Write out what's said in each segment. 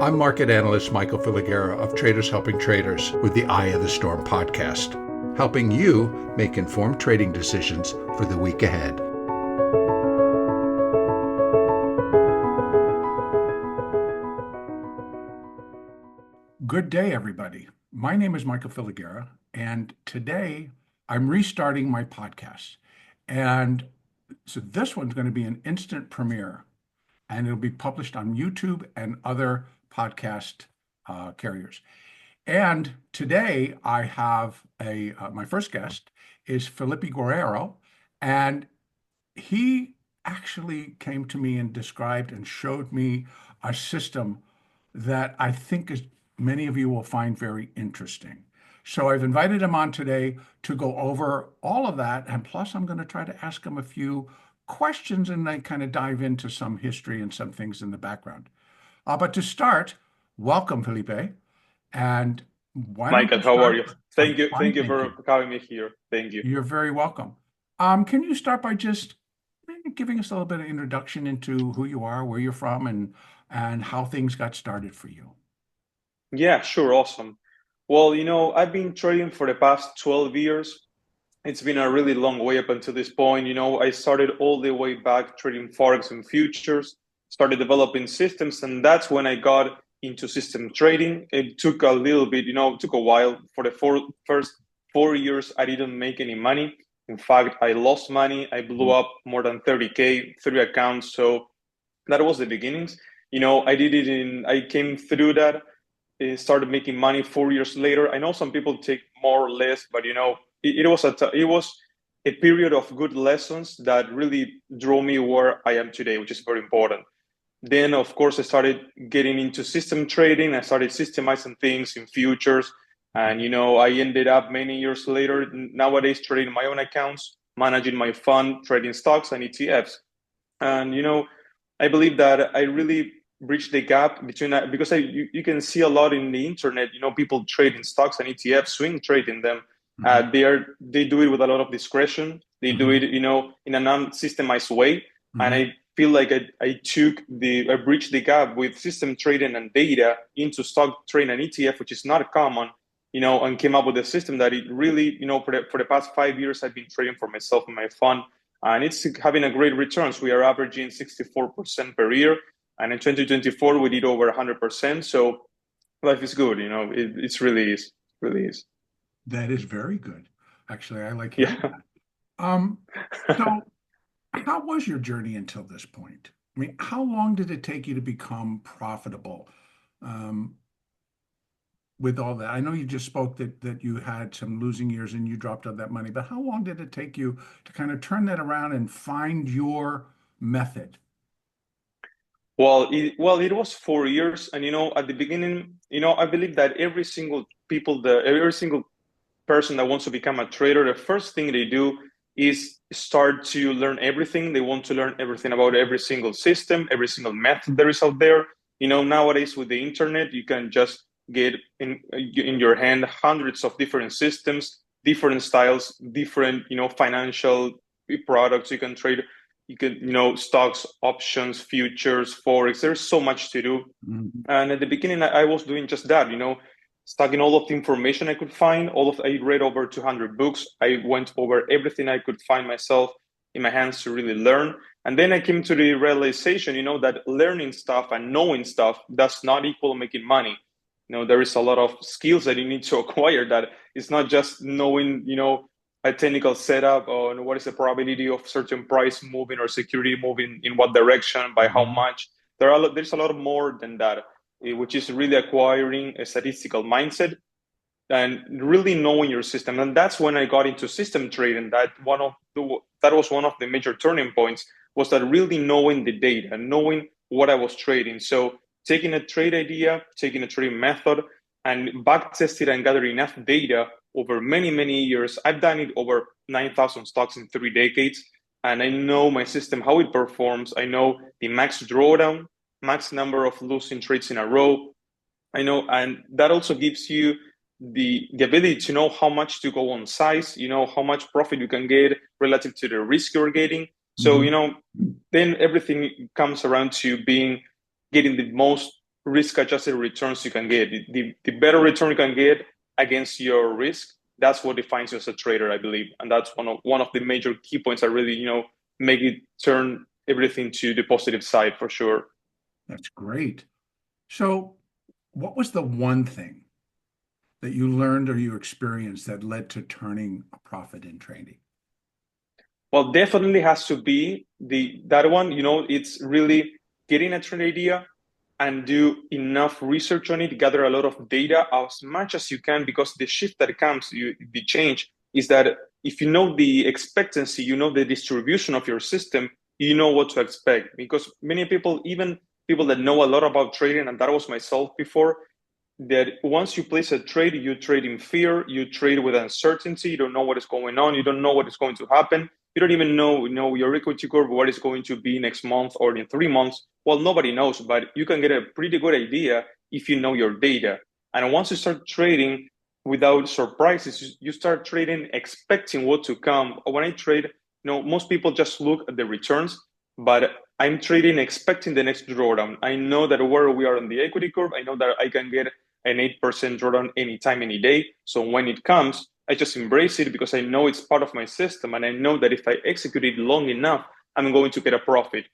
I'm market analyst Michael Filighera of Traders Helping Traders with the Eye of the Storm podcast, helping you make informed trading decisions for the week ahead. Good day, everybody. My name is Michael Filighera, and today I'm restarting my podcast. And so this one's going to be an instant premiere, and it'll be published on YouTube and other podcast carriers. And today I have my first guest is Felipe Guirao, and he actually came to me and described and showed me a system that I think many of you will find very interesting. So I've invited him on today to go over all of that, and plus I'm going to try to ask him a few questions and then kind of dive into some history and some things in the background. But to start, welcome, Felipe. And Michael, how are you? Thank you for having me here. Thank you. You're very welcome. Can you start by just giving us a little bit of introduction into who you are, where you're from, and how things got started for you? Yeah, sure. Awesome. Well, I've been trading for the past 12 years. It's been a really long way up until this point. I started all the way back trading Forex and futures, started developing systems, and that's when I got into system trading. It took a little bit, it took a while. For the first 4 years, I didn't make any money. In fact, I lost money. I blew up more than 30K, 3 accounts. So that was the beginnings. I came through that, started making money 4 years later. I know some people take more or less, but it was a period of good lessons that really drove me where I am today, which is very important. Then, of course, I started getting into system trading. I started systemizing things in futures. And, I ended up many years later, nowadays, trading my own accounts, managing my fund, trading stocks and ETFs. And, I believe that I really bridged the gap between that, because you can see a lot in the internet, people trading stocks and ETFs, swing trading them. They do it with a lot of discretion. They do it, in a non-systemized way. And I feel like I bridged the gap with system trading and data into stock trading and ETF, which is not common, and came up with a system that it really, for the past 5 years, I've been trading for myself and my fund, and it's having a great returns. We are averaging 64% per year. And in 2024, we did over 100%. So life is good, it really is. That is very good. Actually, I like hearing that. So how was your journey until this point? I mean, how long did it take you to become profitable with all that? I know you just spoke that you had some losing years and you dropped all that money, but how long did it take you to kind of turn that around and find your method? Well, it was 4 years. And, at the beginning, I believe that every single person that wants to become a trader, the first thing they do is start to learn everything. They want to learn everything about every single system, every single method there is out there. Nowadays with the internet, you can just get in your hand hundreds of different systems, different styles, different, financial products you can trade. You can, stocks, options, futures, Forex. There's so much to do. And at the beginning, I was doing just that, studying all of the information I could find. I read over 200 books. I went over everything I could find myself in my hands to really learn. And then I came to the realization, that learning stuff and knowing stuff does not equal making money. There is a lot of skills that you need to acquire. That it's not just knowing, a technical setup on what is the probability of certain price moving or security moving in what direction, by how much. There's a lot more than that, which is really acquiring a statistical mindset and really knowing your system. And that's when I got into system trading. That was one of the major turning points, was that really knowing the data, knowing what I was trading. So taking a trade idea, taking a trading method, and back tested and gathering enough data over many, many years. I've done it over 9,000 stocks in 3 decades. And I know my system, how it performs. I know the max drawdown, max number of losing trades in a row. I know, and that also gives you the ability to know how much to go on size, how much profit you can get relative to the risk you're getting. So, then everything comes around to getting the most risk-adjusted returns you can get. The better return you can get against your risk, that's what defines you as a trader, I believe. And that's one of the major key points that really, make it turn everything to the positive side for sure. That's great. So, what was the one thing that you learned or you experienced that led to turning a profit in trading? Well, definitely has to be that one. It's really getting a trade idea and do enough research on it, gather a lot of data as much as you can, because the shift that comes, the change is that if you know the expectancy, you know the distribution of your system, you know what to expect. Because many people, even people that know a lot about trading, and that was myself before, that once you place a trade, you trade in fear, you trade with uncertainty, you don't know what is going on, you don't know what is going to happen. You don't even know, your equity curve, what is going to be next month or in 3 months. Well, nobody knows, but you can get a pretty good idea if you know your data. And once you start trading without surprises, you start trading expecting what to come. When I trade, most people just look at the returns, but I'm trading expecting the next drawdown. I know that where we are on the equity curve, I know that I can get an 8% drawdown anytime, any day. So when it comes, I just embrace it because I know it's part of my system. And I know that if I execute it long enough, I'm going to get a profit.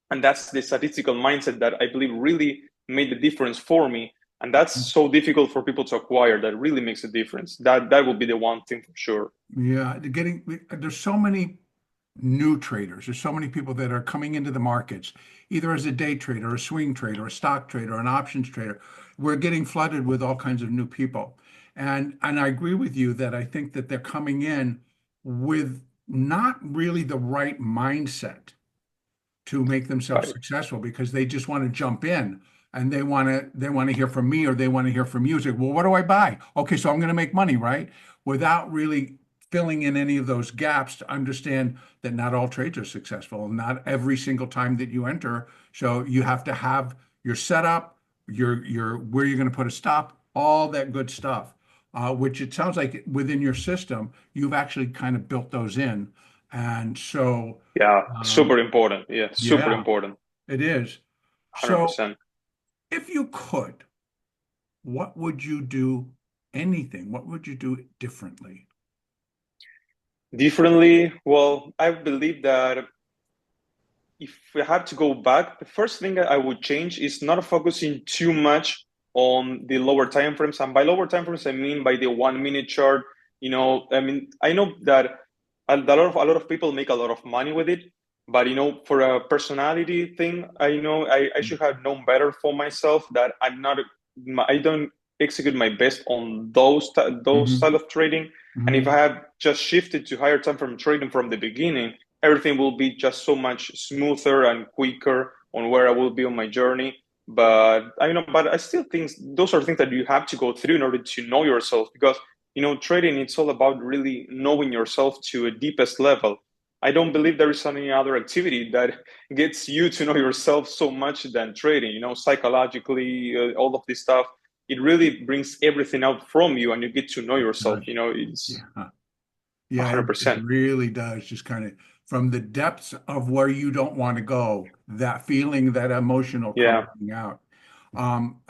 And that's the statistical mindset that I believe really made the difference for me. And that's so difficult for people to acquire. That really makes a difference. That will be the one thing for sure. Yeah, there's so many new traders. There's so many people that are coming into the markets, either as a day trader, a swing trader, a stock trader, an options trader. We're getting flooded with all kinds of new people. And I agree with you that I think that they're coming in with not really the right mindset to make themselves Right. successful, because they just want to jump in and they want to hear from me, or they want to hear from you. It's like, well, what do I buy? Okay, so I'm going to make money, right? Without really filling in any of those gaps to understand that not all trades are successful, not every single time that you enter. So you have to have your setup, your where you're going to put a stop, all that good stuff. Which it sounds like within your system, you've actually kind of built those in. And so, Yeah. um, Super important. Yeah. Super yeah, important. it is. So 100%. if you could, what would you do? Anything? What would you do differently? Differently, well, I believe that if we had to go back, the first thing that I would change is not focusing too much on the lower time frames. And by lower time frames, I mean by the 1 minute chart. I mean, I know that a lot of people make a lot of money with it, but for a personality thing, I know I should have known better for myself that I don't execute my best on those Hmm. style of trading. And if I Hmm. have just shifted to higher time frame trading from the beginning, everything will be just so much smoother and quicker on where I will be on my journey. But I still think those are things that you have to go through in order to know yourself, because trading, it's all about really knowing yourself to a deepest level. I don't believe there is any other activity that gets you to know yourself so much than trading. Psychologically, all of this stuff, it really brings everything out from you, and you get to know It yourself. does. It's Yeah. one Yeah, hundred it percent. really does. Just kind of from the depths of where you don't want to go, that feeling, that emotional Yeah. coming out.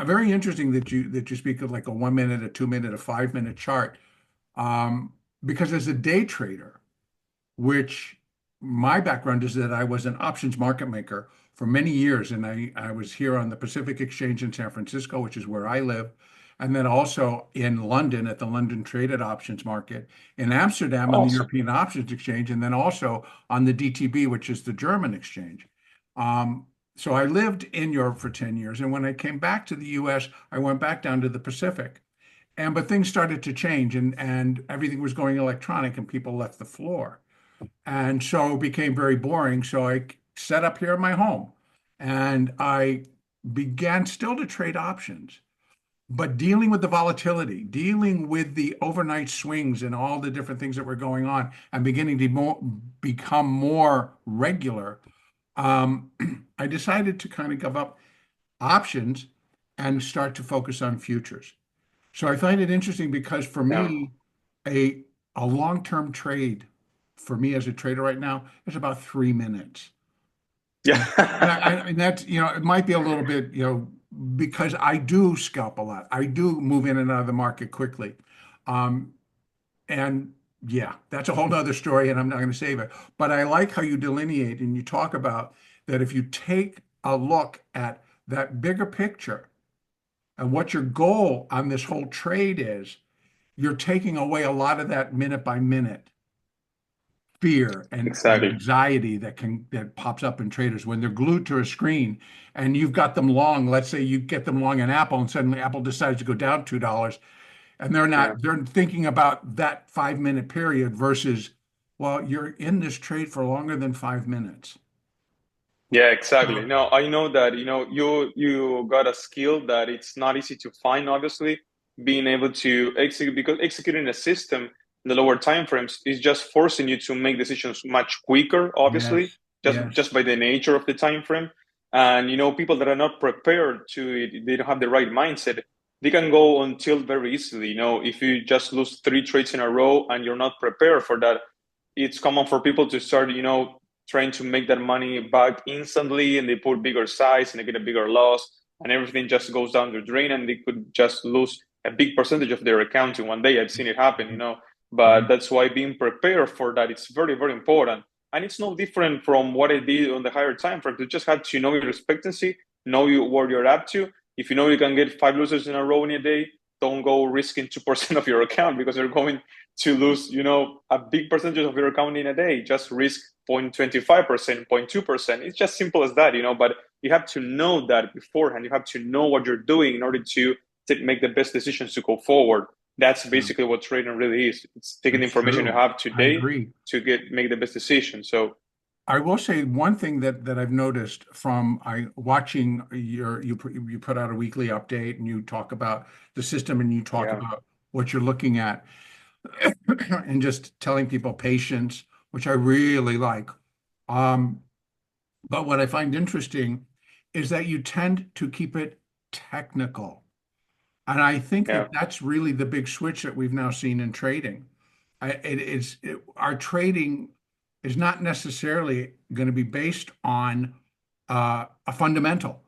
Very interesting that you speak of like a 1 minute, a 2 minute, a 5 minute chart. Um, because as a day trader, which my background is that I was an options market maker for many years. And I was here on the Pacific Exchange in San Francisco, which is where I live. And then also in London at the London Traded Options Market, in Amsterdam on the Awesome. European Options Exchange, and then also on the DTB, which is the German exchange. Um, so I lived in Europe for 10 years. And when I came back to the US, I went back down to the Pacific. But things started to change, and everything was going electronic and people left the floor. And so it became very boring. So I set up here in my home and I began still to trade options, but dealing with the volatility, dealing with the overnight swings and all the different things that were going on and beginning to become more regular. Um, I decided to kind of give up options and start to focus on futures. So I find it interesting because for Yeah. me, a a long-term trade for me as a trader right now is about 3 minutes. And, Yeah. and that's, it might be a little bit, because I do scalp a lot. I do move in and out of the market quickly. Um, and yeah, that's a whole nother story, and I'm not going to save it. But I like how you delineate and you talk about that if you take a look at that bigger picture and what your goal on this whole trade is, you're taking away a lot of that minute by minute fear and Exactly. anxiety that pops up in traders when they're glued to a screen and you've got them long. Let's say you get them long in Apple and suddenly Apple decides to go down $2 and Yeah. they're thinking about that 5 minute period versus, well, you're in this trade for longer than 5 minutes. Yeah, exactly. So, No, I know that, you got a skill that it's not easy to find, obviously, being able to execute, because executing a system in the lower time frames is just forcing you to make decisions much quicker, obviously, yes, just yes. by the nature of the time frame. And people that are not prepared to it, they don't have the right mindset, they can go on tilt very easily. If you just lose three trades in a row and you're not prepared for that, it's common for people to start, trying to make that money back instantly, and they put bigger size and they get a bigger loss, and everything just goes down the drain, and they could just lose a big percentage of their account in one day. I've seen it happen, but Yeah. that's why being prepared for that, it's very, very important. And it's no different from what I did on the higher time frame. You just have to know your expectancy, know where you're up to. If you know you can get five losers in a row in a day, don't go risking 2% of your account, because you're going to lose, a big percentage of your account in a day. Just risk 0.25%, 0.2%. It's just simple as that, but you have to know that beforehand. You have to know what you're doing in order to make the best decisions to go forward. That's Yeah. basically what trading really is. It's taking the That's information you true. have I today agree. to make the best decision. So I will say one thing that I've noticed from I watching you put out a weekly update and you talk about the system and you talk yeah, about what you're looking at and just telling people patience, which I really like. Um, but what I find interesting is that you tend to keep it technical. And I think yeah, that that's really the big switch that we've now seen in trading. Our trading is not necessarily going to be based on a fundamental.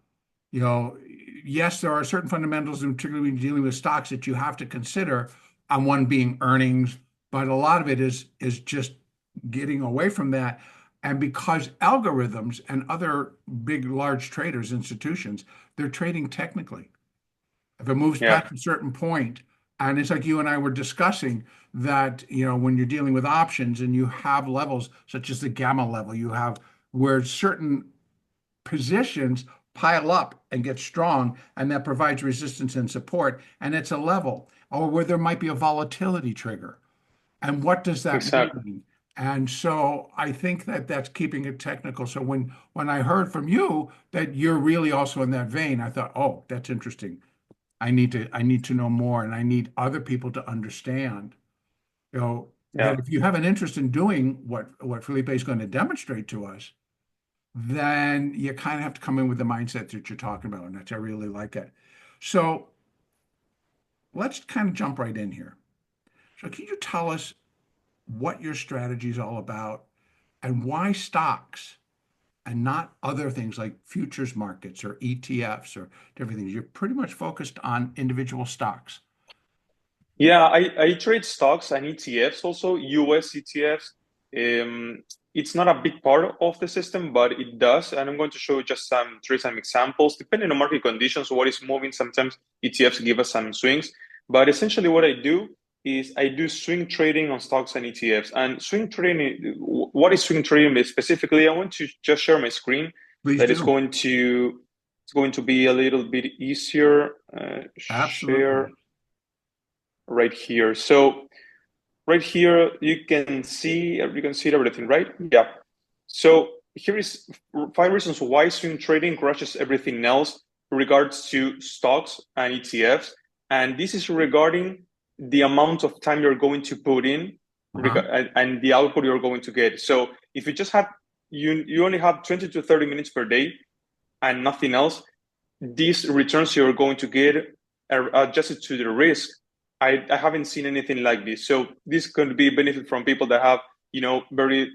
You know, yes, there are certain fundamentals, and particularly when dealing with stocks, that you have to consider, on one being earnings, but a lot of it is just getting away from that. And because algorithms and other big, large traders, institutions, they're trading technically. If it moves yeah, past a certain point, and it's like you and I were discussing that, when you're dealing with options and you have levels such as the gamma level, you have where certain positions pile up and get strong, and that provides resistance and support, and it's a level, or where there might be a volatility trigger. And what does that exactly. mean? And so I think that that's keeping it technical. So when I heard from you that you're really also in that vein, I thought, oh, that's interesting. I need to know more, and I need other people to understand, Yeah. that if you have an interest in doing what Felipe is going to demonstrate to us, then you kind of have to come in with the mindset that you're talking about, and that's I really like it. So let's kind of jump right in here. So can you tell us what your strategy is all about and why stocks and not other things like futures markets or ETFs or different things? You're pretty much focused on individual stocks. Yeah, I trade stocks and ETFs also, US ETFs. It's not a big part of the system, but it does. And I'm going to show you just some examples. Depending on market conditions, what is moving, sometimes ETFs give us some swings. But essentially, what I do is I do swing trading on stocks and ETFs. And swing trading, what is swing trading specifically? I want to just share my screen. Please That is do. going to be a little bit easier. Share Absolutely. right here. So right here you can see everything, right? Yeah. So here is five reasons why swing trading crushes everything else in regards to stocks and ETFs. And this is regarding the amount of time you're going to put in, Uh-huh. and the output you're going to get. So if you just have you only have 20 to 30 minutes per day and nothing else, these returns you're going to get are adjusted to the risk. I haven't seen anything like this. So this could be a benefit from people that have, very,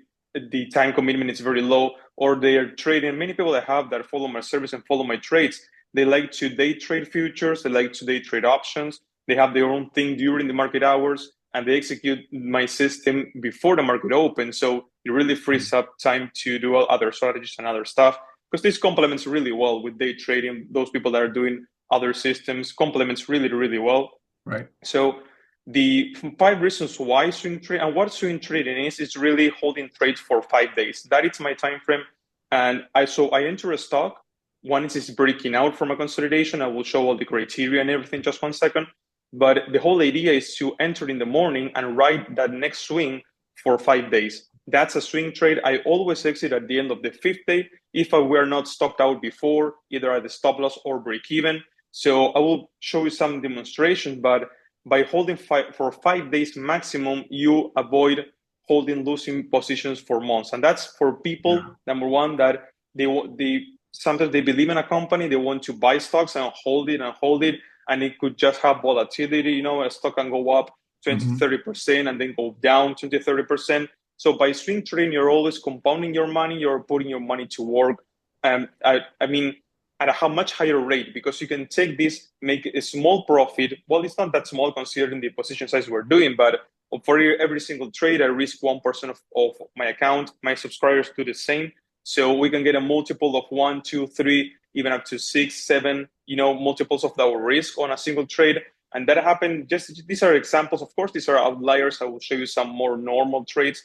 the time commitment is very low, or they are trading. Many people that follow my service and follow my trades, They like to day trade futures. They like to day trade options. They have their own thing during the market hours, and they execute my system before the market opens. So it really frees up time to do all other strategies and other stuff, because this complements really well with day trading. Those people that are doing other systems complements really, really well. Right. So the 5 reasons why swing trade and what swing trading is really holding trades for 5 days. That is my time frame. And I enter a stock. Once it's breaking out from a consolidation, I will show all the criteria and everything. Just 1 second. But the whole idea is to enter in the morning and ride that next swing for 5 days. That's a swing trade. I always exit at the end of the 5th day if I were not stopped out before, either at the stop loss or break even. So I will show you some demonstrations, but by holding for 5 days maximum, you avoid holding losing positions for months. And that's for people, number one, that they sometimes they believe in a company, they want to buy stocks and hold it, and it could just have volatility. A stock can go up 20 to 30% and then go down 20 to 30%. So by swing trading, you're always compounding your money, you're putting your money to work. I mean, at a much higher rate, because you can take this, make a small profit. Well, it's not that small considering the position size we're doing, but for every single trade, I risk 1% of my account. My subscribers do the same. So we can get a multiple of 1, 2, 3, even up to 6, 7, multiples of our risk on a single trade. And that happened. These are examples. Of course, these are outliers. I will show you some more normal trades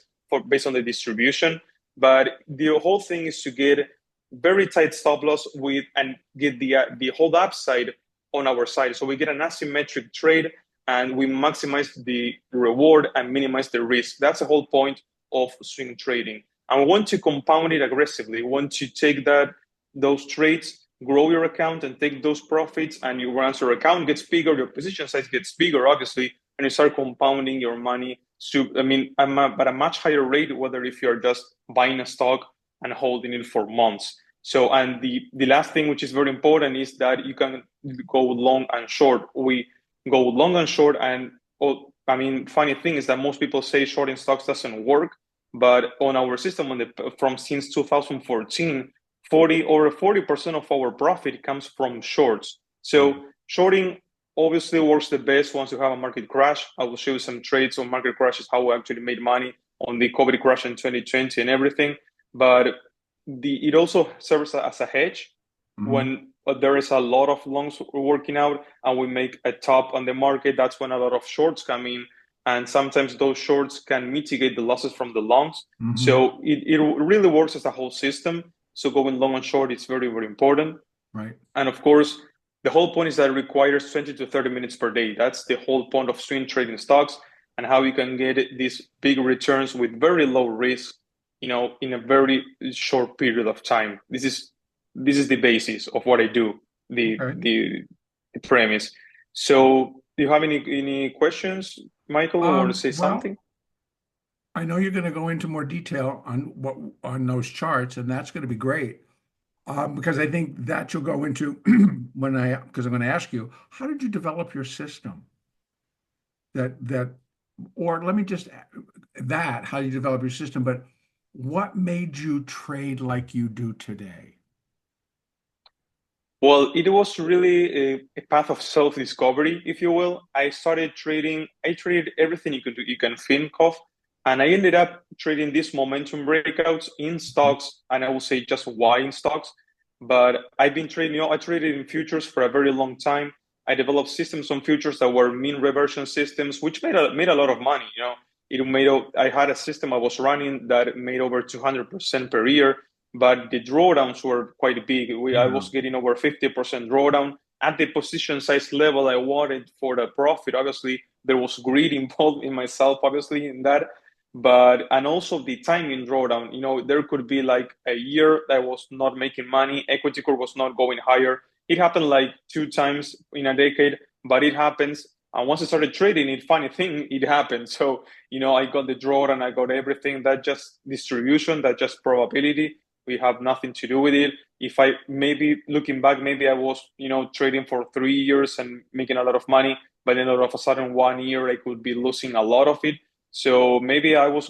based on the distribution. But the whole thing is to get very tight stop loss and get the whole upside on our side. So we get an asymmetric trade and we maximize the reward and minimize the risk. That's the whole point of swing trading. And we want to compound it aggressively. We want to take those trades, grow your account and take those profits, and once your account gets bigger, your position size gets bigger, obviously, and you start compounding your money. So, at a much higher rate, whether if you're just buying a stock and holding it for months. So, and the last thing, which is very important, is that you can go long and short. We go long and short, and funny thing is that most people say shorting stocks doesn't work, but on our system, from since 2014, over 40% of our profit comes from shorts. So shorting obviously works the best once you have a market crash. I will show you some trades on market crashes, how we actually made money on the COVID crash in 2020 and everything. But it also serves as a hedge when there is a lot of longs working out and we make a top on the market. That's when a lot of shorts come in. And sometimes those shorts can mitigate the losses from the longs. So it really works as a whole system. So going long and short is very, very important. Right. And of course, the whole point is that it requires 20 to 30 minutes per day. That's the whole point of swing trading stocks, and how you can get these big returns with very low risk, in a very short period of time. This is the basis of what I do, the premise. So do you have any questions, Michael, or want to say something? I know you're going to go into more detail on those charts, and that's going to be great. Because I think that you'll go into because I'm going to ask you, how did you develop your system? Or let me just how you develop your system, but what made you trade like you do today? Well, it was really a path of self-discovery, if you will. I traded everything you can think of. And I ended up trading these momentum breakouts in stocks, and I will say just why in stocks. But I've been trading, I traded in futures for a very long time. I developed systems on futures that were mean reversion systems, which made a lot of money. I had a system I was running that made over 200% per year, but the drawdowns were quite big. I was getting over 50% drawdown. At the position size level I wanted for the profit, obviously, there was greed involved in myself, obviously, in that. And also the timing drawdown, there could be like a year that I was not making money, equity curve was not going higher. It happened like 2 times in a decade, but it happens. And once I started trading, funny thing, it happened. So, I got the drawdown, I got everything. That just distribution, that just probability. We have nothing to do with it. If looking back, maybe I was, trading for 3 years and making a lot of money, but then all of a sudden 1 year I could be losing a lot of it. So maybe I was,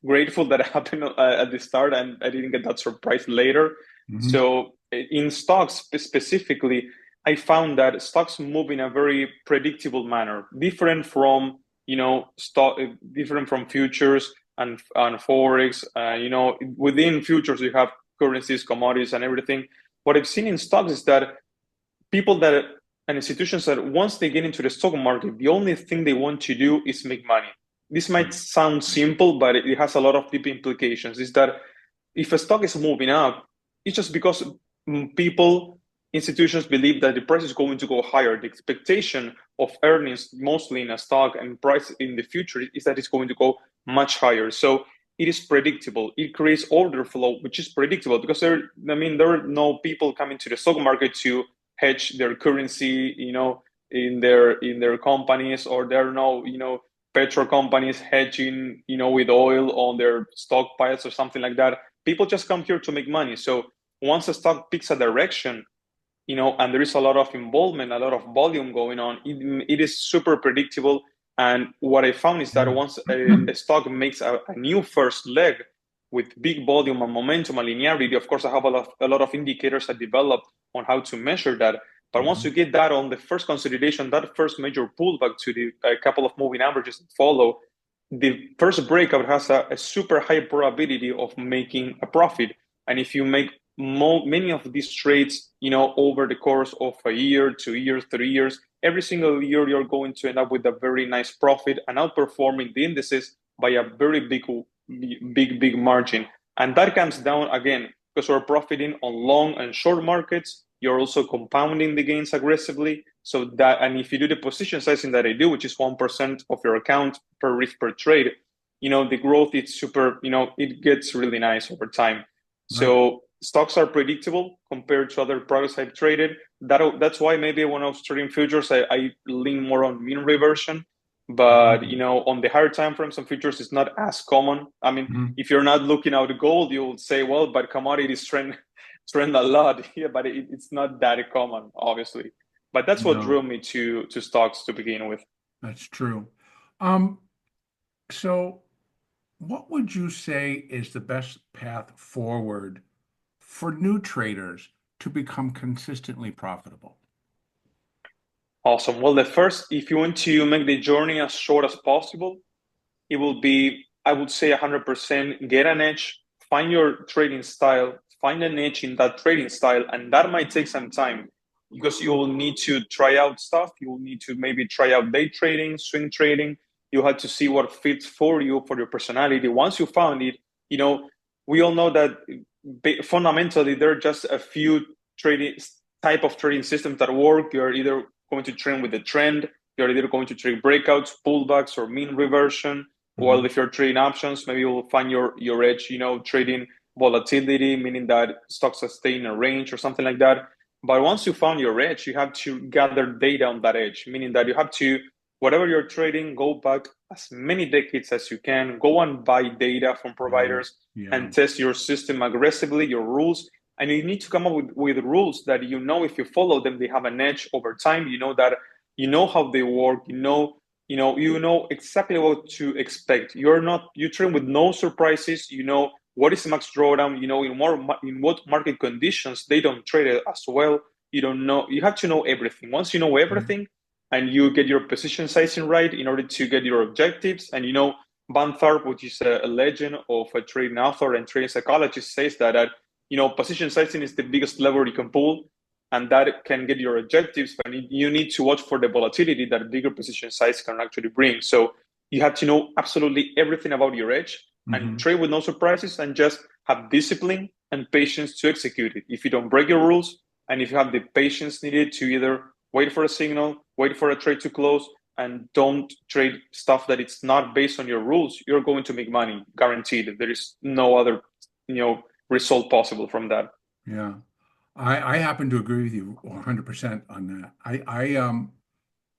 grateful that it happened at the start and I didn't get that surprise later. So in stocks specifically, I found that stocks move in a very predictable manner, different from different from futures and forex. Within futures you have currencies, commodities, and everything. What I've seen in stocks is that people that and institutions that once they get into the stock market, the only thing they want to do is make money. This might Right. sound Right. simple, but it has a lot of deep implications. Is that if a stock is moving up, it's just because people, institutions believe that the price is going to go higher. The expectation of earnings, mostly in a stock and price in the future, is that it's going to go much higher. So it is predictable. It creates order flow, which is predictable because there are no people coming to the stock market to hedge their currency, in their companies, or there are no, petro companies hedging, with oil on their stockpiles or something like that. People just come here to make money. So once a stock picks a direction, and there is a lot of involvement, a lot of volume going on, it is super predictable. And what I found is that once a stock makes a new first leg with big volume and momentum and linearity, of course, I have a lot of indicators I developed on how to measure that. But once you get that on the first consolidation, that first major pullback to the couple of moving averages that follow, the first breakout has a super high probability of making a profit. And if you make many of these trades, over the course of a year, 2 years, 3 years, every single year you're going to end up with a very nice profit and outperforming the indices by a very big margin. And that comes down again because we're profiting on long and short markets. You're also compounding the gains aggressively. And if you do the position sizing that I do, which is 1% of your account per risk per trade, the growth is super, it gets really nice over time. Right. So stocks are predictable compared to other products I've traded. That's why maybe when I was trading futures, I lean more on mean reversion. But on the higher time frames on futures, it's not as common. I mean, Mhm. if you're not looking out gold, you would say, well, but commodities trend a lot. Yeah, but it's not that common, obviously. But that's what No, drew me to stocks to begin with. that's true. Um, so what would you say is the best path forward for new traders to become consistently profitable? Awesome. Well, the first, if you want to make the journey as short as possible, it will be, I would say, 100% get an edge, find your trading style, find an edge in that trading style. And that might take some time because you will need to try out stuff. You will need to maybe try out day trading, swing trading. You have to see what fits for you, for your personality. Once you found it, you know, we all know that fundamentally there are just a few trading type of trading systems that work. You're either going to trend with the trend, you're either going to trade breakouts, pullbacks, or mean reversion. Well, Mhm. if you're trading options, maybe you'll find your edge, trading volatility, meaning that stocks are staying in a range or something like that. But once you found your edge, you have to gather data on that edge, meaning that you have to, whatever you're trading, go back as many decades as you can, go and buy data from Yeah, providers yeah. and test your system aggressively, your rules. And you need to come up with rules that if you follow them, they have an edge over time. You know that how they work, you know exactly what to expect. You train with no surprises. You know what is max drawdown. In what market conditions they don't trade it as well. You don't know. You have to know everything. Once you know Right. everything, and you get your position sizing right in order to get your objectives. And Van Tharp, which is a legend of a trading author and trading psychologist, says that position sizing is the biggest lever you can pull, and that can get your objectives. But you need to watch for the volatility that bigger position size can actually bring. So you have to know absolutely everything about your edge and Hmm. trade with no surprises and just have discipline and patience to execute it. If you don't break your rules and if you have the patience needed to either wait for a signal, wait for a trade to close, and don't trade stuff that it's not based on your rules, you're going to make money, guaranteed. There is no other, result possible from that. Yeah. I happen to agree with you 100% on that.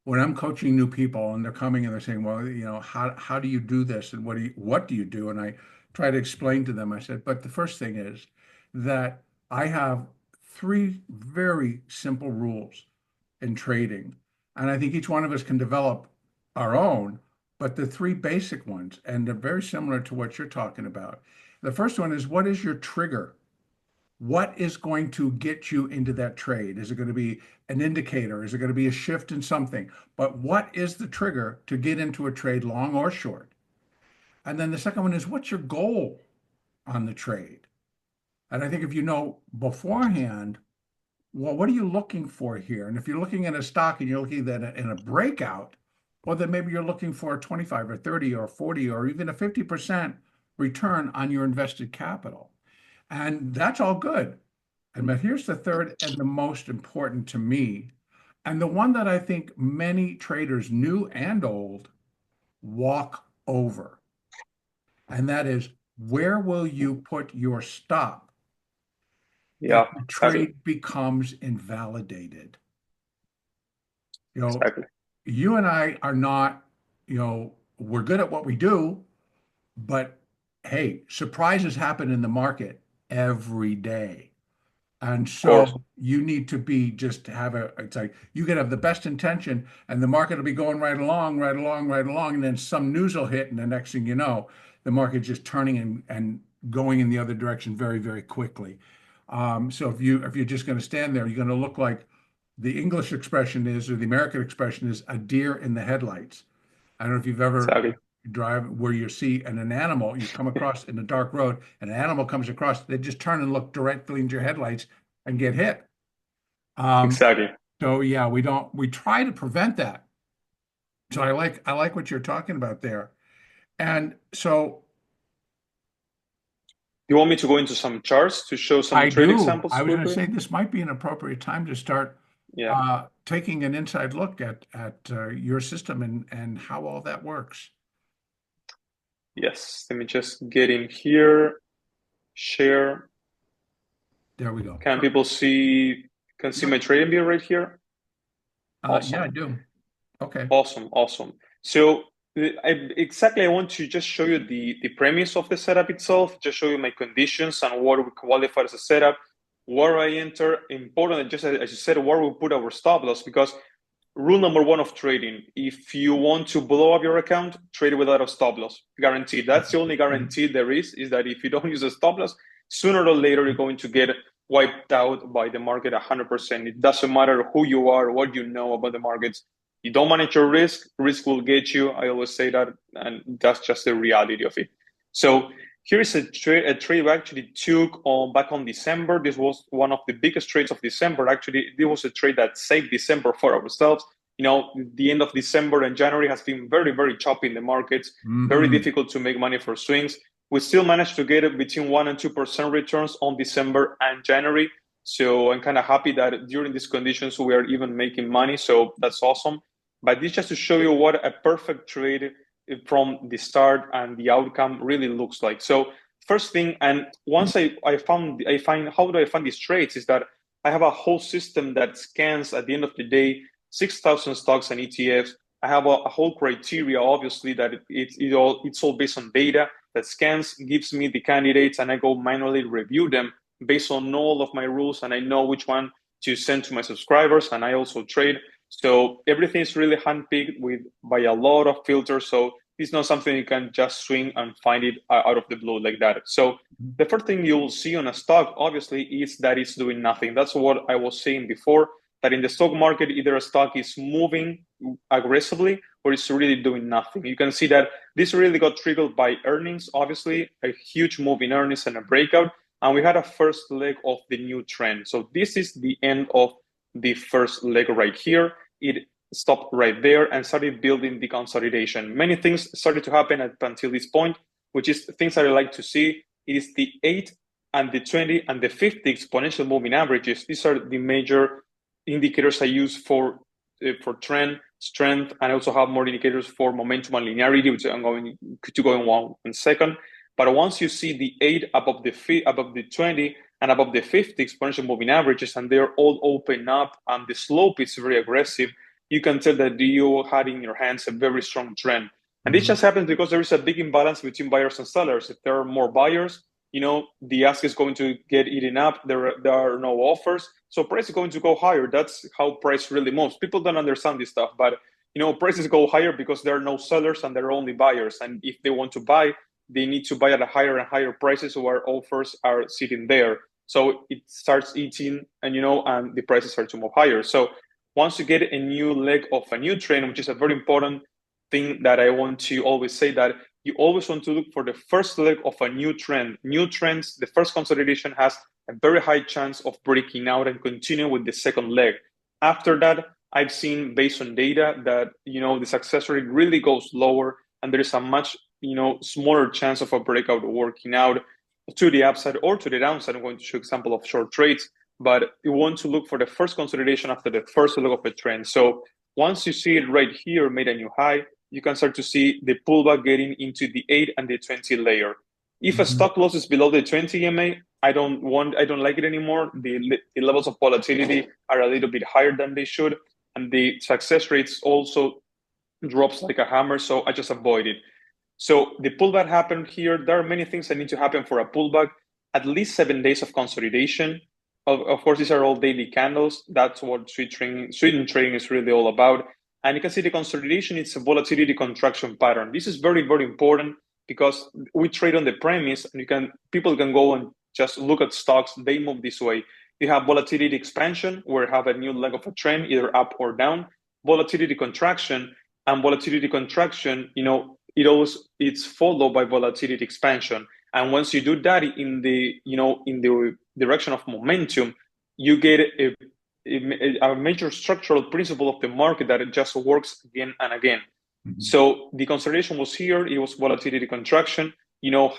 When I'm coaching new people and they're coming and they're saying, well, how do you do this and what do you do? And I try to explain to them, I said, but the first thing is that I have three very simple rules in trading. And I think each one of us can develop our own, but the three basic ones, and they're very similar to what you're talking about. The first one is, what is your trigger? what is going to get you into that trade? Is it going to be an indicator? Is it going to be a shift in something? But what is the trigger to get into a trade, long or short? And then the second one is, what's your goal on the trade? And I think if you know beforehand, well, what are you looking for here? And if you're looking at a stock and you're looking at it in a breakout, well, then maybe you're looking for a 25 or 30 or 40 or even a 50% return on your invested capital. And that's all good. And but here's the third and the most important to me, and the one that I think many traders, new and old, walk over. And that is, where will you put your stop if Yeah, the exactly. trade becomes invalidated? You know, Exactly. you and I are not, we're good at what we do, but hey, surprises happen in the market every day. And Of course. so you need to be just have it's like you can have the best intention and the market will be going right along, right along, right along. And then some news will hit. And the next thing you know, the market just turning and going in the other direction very, very quickly. So if you're just going to stand there, you're going to look like the English expression is, or the American expression is, a deer in the headlights. I don't know if you've ever Exactly. drive where you see an animal, you come across in a dark road, and an animal comes across, they just turn and look directly into your headlights and get hit. Um, Exactly. so yeah, we try to prevent that. So I like what you're talking about there. And so You want me to go into some charts to show some I trade do. examples I was going to quickly? say this might be an appropriate time to start Yeah. taking an inside look at your system and how all that works. Yes. Let me just get in here, share. There we go. Can people Perfect. can see Yep. my trading view right here? Yeah, I Awesome. do. Okay. Awesome. Awesome. So exactly, I want to just show you the premise of the setup itself, just show you my conditions and what we qualify as a setup, where I enter, important, just as you said, where we put our stop loss, because rule number one of trading, if you want to blow up your account, trade without a stop loss. Guaranteed. That's the only Mhm. guarantee there is that if you don't use a stop loss, sooner or later you're going to get wiped out by the market 100%. It doesn't matter who you are, what you know about the markets. You don't manage your risk will get you. I always say that, and that's just the reality of it. So here is a trade we actually took on back on December. This was one of the biggest trades of December. Actually, it was a trade that saved December for ourselves. The end of December and January has been very, very choppy in the markets, very Mhm. difficult to make money for swings. We still managed to get between 1% and 2% returns on December and January. So I'm kind of happy that during these conditions, we are even making money. So that's awesome. But this just to show you what a perfect trade from the start and the outcome really looks like. So first thing, and once I find how do I find these trades is that I have a whole system that scans at the end of the day 6,000 stocks and ETFs. I have a whole criteria, obviously, that it's all based on data that scans, gives me the candidates, and I go manually review them based on all of my rules, and I know which one to send to my subscribers, and I also trade. So everything is really handpicked by a lot of filters. So it's not something you can just swing and find it out of the blue like that. So the first thing you'll see on a stock, obviously, is that it's doing nothing. That's what I was saying before, that in the stock market, either a stock is moving aggressively or it's really doing nothing. You can see that this really got triggered by earnings, obviously, a huge move in earnings and a breakout. And we had a first leg of the new trend. So this is the end of the first leg right here. It stopped right there and started building the consolidation. Many things started to happen until this point, which is things that I like to see. It is the 8 and the 20 and the 50 exponential moving averages. These are the major indicators I use for trend, strength, and I also have more indicators for momentum and linearity, which I'm going to go in one second. But once you see the 8 above the 20 and above the 50 exponential moving averages, and they're all open up and the slope is very aggressive, you can tell that you had in your hands a very strong trend. And this just Mhm. happens because there is a big imbalance between buyers and sellers. If there are more buyers, the ask is going to get eaten up. There are no offers. So price is going to go higher. That's how price really moves. People don't understand this stuff, but prices go higher because there are no sellers and there are only buyers. And if they want to buy, they need to buy at a higher and higher prices where offers are sitting there. So it starts eating, and and the prices start to move higher. So once you get a new leg of a new trend, which is a very important thing that I want to always say, that you always want to look for the first leg of a new trend. New trends, the first consolidation has a very high chance of breaking out and continue with the second leg. After that, I've seen based on data that the success rate really goes lower, and there is a much smaller chance of a breakout working out to the upside or to the downside. I'm going to show example of short trades, but you want to look for the first consolidation after the first leg of a trend. So once you see it right here, made a new high, you can start to see the pullback getting into the 8 and the 20 layer. If a Mhm. stock loss is below the 20 EMA, I don't like it anymore. The levels of volatility are a little bit higher than they should, and the success rates also drops like a hammer. So I just avoid it. So the pullback happened here. There are many things that need to happen for a pullback. At least 7 days of consolidation. Of course, these are all daily candles. That's what swing trading is really all about. And you can see the consolidation, it's a volatility contraction pattern. This is very, very important because we trade on the premise, and people can go and just look at stocks. They move this way. You have volatility expansion, where you have a new leg of a trend, either up or down. Volatility contraction, and volatility contraction, it's followed by volatility expansion. And once you do that in the direction of momentum, you get a major structural principle of the market that it just works again and again. Mhm. So the consolidation was here. It was volatility contraction,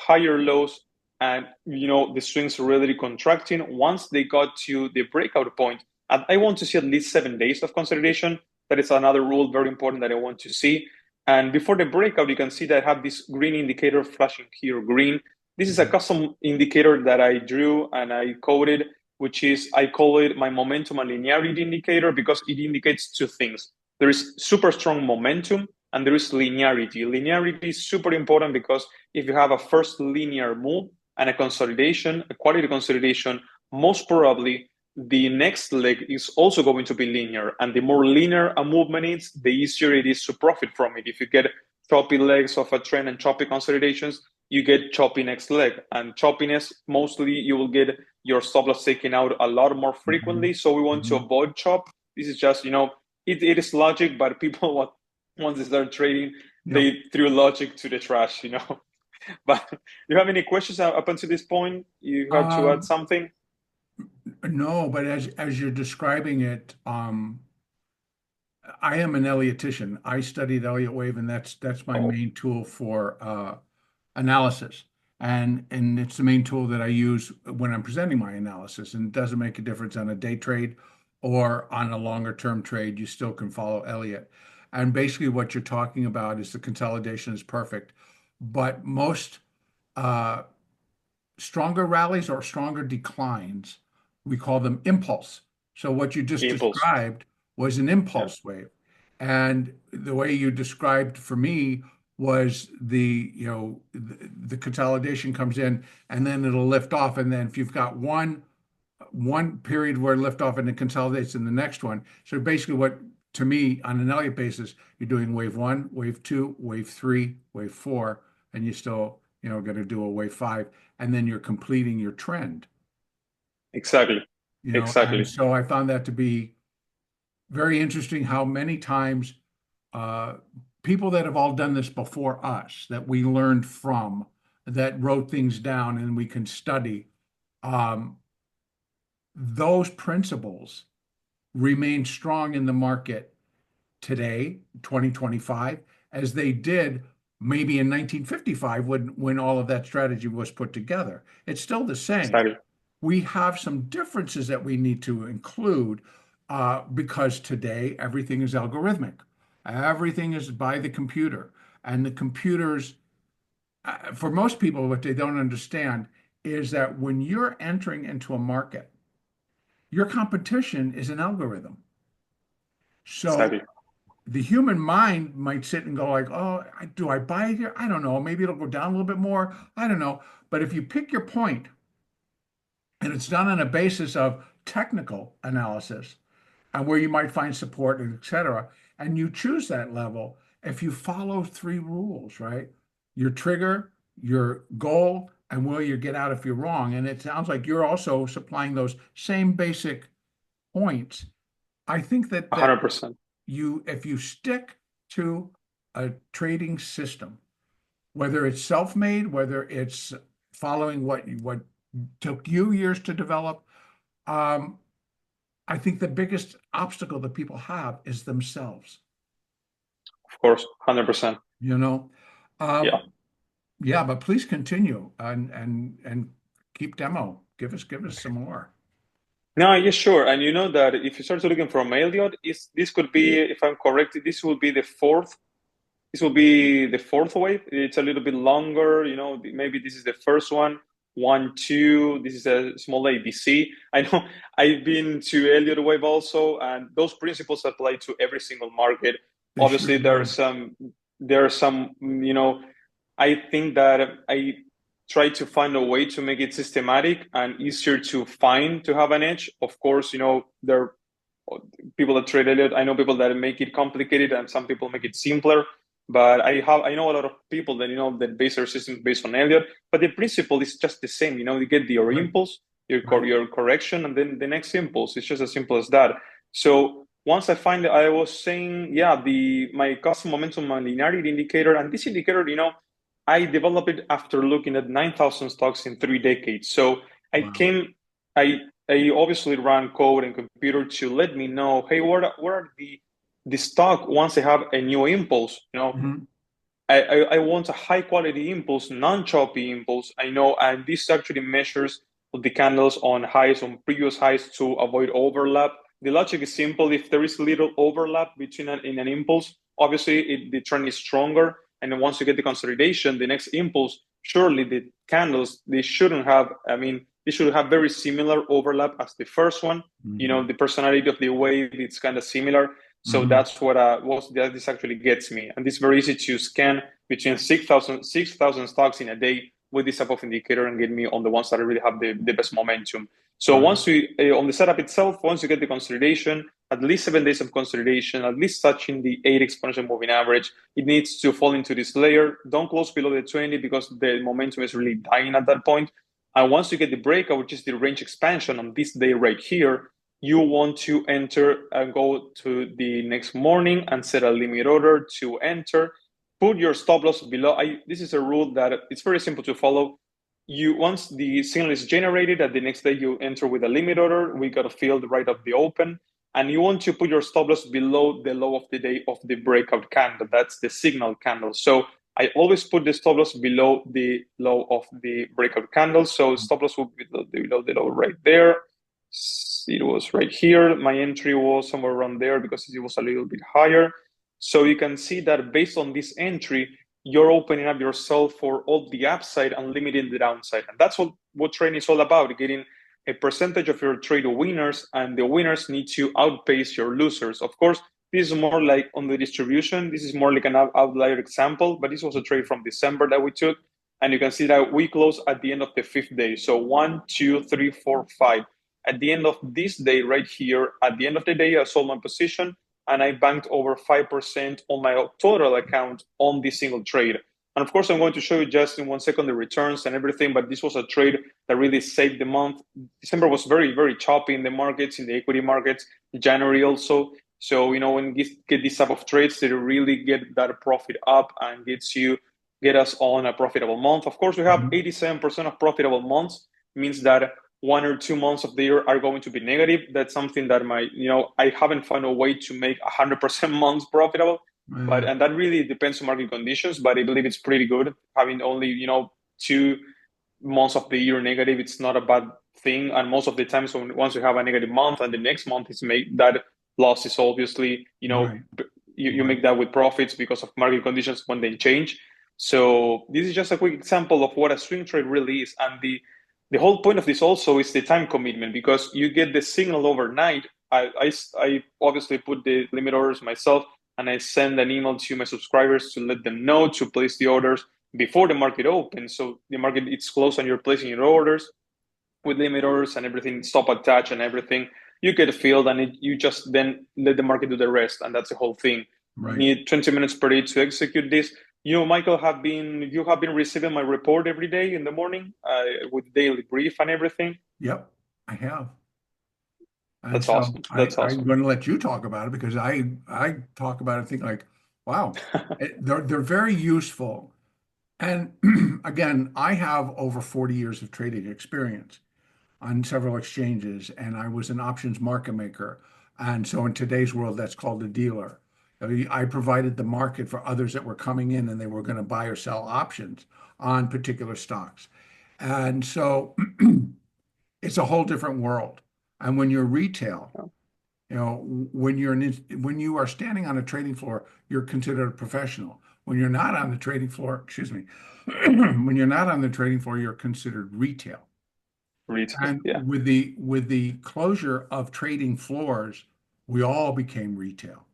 higher lows, and the swings really contracting. Once they got to the breakout point, and I want to see at least 7 days of consolidation. That is another rule, very important, that I want to see. And before the breakout, you can see that I have this green indicator flashing here, green. This is a Mhm. custom indicator that I drew and I coded, which is, I call it my momentum and linearity indicator, because it indicates two things. There is super strong momentum and there is linearity. Linearity is super important because if you have a first linear move and a consolidation, a quality consolidation, most probably the next leg is also going to be linear. And the more linear a movement is, the easier it is to profit from it. If you get choppy legs of a trend and choppy consolidations, you get choppy next leg. And choppiness, mostly you will get your stop loss taken out a lot more frequently. Mhm. So we want to Mhm. avoid chop. This is just, it is logic, but people, once they start trading, Yep. they threw logic to the trash. But do you have any questions up until this point? You have to add Um, something? no, but as you're describing it, I am an Elliottician. I studied Elliott wave, and that's my Oh, main tool for analysis. And it's the main tool that I use when I'm presenting my analysis. And it doesn't make a difference on a day trade or on a longer term trade. You still can follow Elliott. And basically, what you're talking about is the consolidation is perfect, but most uh, stronger rallies or stronger declines, we call them impulse. So what you just impulse. described was an Yeah, impulse wave. And the way you described for me was the consolidation comes in and then it'll lift off. And then if you've got one period where it lift off and it consolidates in the next one. So basically what to me on an Elliott basis, you're doing wave one, wave two, wave three, wave four, and you still, going to do a wave five, and then you're completing your trend, exactly. and Exactly. so I found that to be very interesting how many times uh, people that have all done this before us, that we learned from, that wrote things down and we can study, um, those principles remain strong in the market today, 2025, as they did maybe in 1955 when all of that strategy was put together. It's still the same. Exactly. We have some differences that we need to include because today everything is algorithmic. Everything is by the computer. And the computers, for most people, what they don't understand is that when you're entering into a market, your competition is an algorithm. So Exactly. the human mind might sit and go like, oh, do I buy it here? I don't know. Maybe it'll go down a little bit more. I don't know. But if you pick your point and it's done on a basis of technical analysis and where you might find support, and et cetera, and you choose that level, if you follow three rules, right? Your trigger, your goal, and will you get out if you're wrong? And it sounds like you're also supplying those same basic points. I think that 100%. if you stick to a trading system, whether it's self-made, whether it's following what took you years to develop, um, I think the biggest obstacle that people have is themselves. Of course, 100%. You know, Yeah. um, yeah, but please continue and keep demo. Give us some more. No, yeah, sure. And you know that if you start looking from Elliot, this could be, if I'm correct, this will be the fourth. This will be the fourth wave. It's a little bit longer. Maybe this is the first one. One, two. This is a small ABC. I know I've been to Elliott wave also, and those principles apply to every single market. They sure Obviously, do. there are some. I think that I try to find a way to make it systematic and easier to find to have an edge. Of course, there are people that trade Elliott. I know people that make it complicated, and some people make it simpler. But I know a lot of people that that base their systems based on Elliott. But the principle is just the same. You get your Right. impulse, Right. your correction, and then the next impulse. It's just as simple as that. So once I find that, I was saying, yeah, my custom momentum and linearity indicator, and this indicator, I developed it after looking at 9,000 stocks in 3 decades. So I Wow. came, I obviously ran code and computer to let me know, hey, what are the stock once I have a new impulse? Mhm. I want a high quality impulse, non-choppy impulse. I know, and this actually measures the candles on highs, on previous highs, to avoid overlap. The logic is simple. If there is little overlap between in an impulse, obviously the trend is stronger. And then once you get the consolidation, the next impulse, surely the candles, they shouldn't have, they should have very similar overlap as the first one. Mhm. The personality of the wave, it's kind of similar. So Mhm. that's what this actually gets me. And it's very easy to scan between 6,000 stocks in a day with this type of indicator and get me on the ones that really have the best momentum. So Right. once on the setup itself, once you get the consolidation, at least 7 days of consolidation, at least touching the 8 exponential moving average, it needs to fall into this layer. Don't close below the 20 because the momentum is really dying at that point. And once you get the breakout, which is the range expansion on this day right here, you want to enter and go to the next morning and set a limit order to enter. Put your stop loss below. This is a rule that it's very simple to follow. Once the signal is generated, at the next day you enter with a limit order. We got a field right of the open, and you want to put your stop loss below the low of the day of the breakout candle. That's the signal candle. So I always put the stop loss below the low of the breakout candle. So stop loss will be below the low right there. It was right here. My entry was somewhere around there because it was a little bit higher. So you can see that based on this entry, you're opening up yourself for all the upside and limiting the downside. And that's what trading is all about, getting a percentage of your trade winners, and the winners need to outpace your losers. Of course, this is more like on the distribution. This is more like an outlier example, but this was a trade from December that we took. And you can see that we closed at the end of the 5th day. So 1, 2, 3, 4, 5. At the end of this day right here, at the end of the day, I sold my position and I banked over 5% on my total account on this single trade. And of course, I'm going to show you just in 1 second the returns and everything, but this was a trade that really saved the month. December was very, very choppy in the markets, in the equity markets, January also. So, when you get this type of trades, they really get that profit up and get us on a profitable month. Of course, we have Mhm. 87% of profitable months, means that 1 or 2 months of the year are going to be negative. That's something that I haven't found a way to make 100% months profitable. And that really depends on market conditions, but I believe it's pretty good. Having only, 2 months of the year negative, it's not a bad thing. And most of the times once you have a negative month and the next month is made, that loss is obviously, Right. you Right. make that with profits because of market conditions when they change. So this is just a quick example of what a swing trade really is. And the whole point of this also is the time commitment, because you get the signal overnight. I obviously put the limit orders myself, and I send an email to my subscribers to let them know to place the orders before the market opens. So the market it's closed and you're placing your orders with limit orders and everything, stop attach and everything. You get a field, and you just then let the market do the rest, and that's the whole thing. You Right. need 20 minutes per day to execute this. Michael, you have been receiving my report every day in the morning with daily brief and everything. Yep, I have. And That's so awesome. I, That's I'm awesome. going to let you talk about it because I talk about it and think like, wow, they're very useful. And again, I have over 40 years of trading experience on several exchanges, and I was an options market maker. And so in today's world, that's called a dealer. I provided the market for others that were coming in and they were going to buy or sell options on particular stocks. And so it's a whole different world. And when you're retail, when you are standing on a trading floor, you're considered a professional. When you're not on the trading floor, excuse me, when you're not on the trading floor, you're considered retail. Retail. And Yeah. with the closure of trading floors, we all became retail,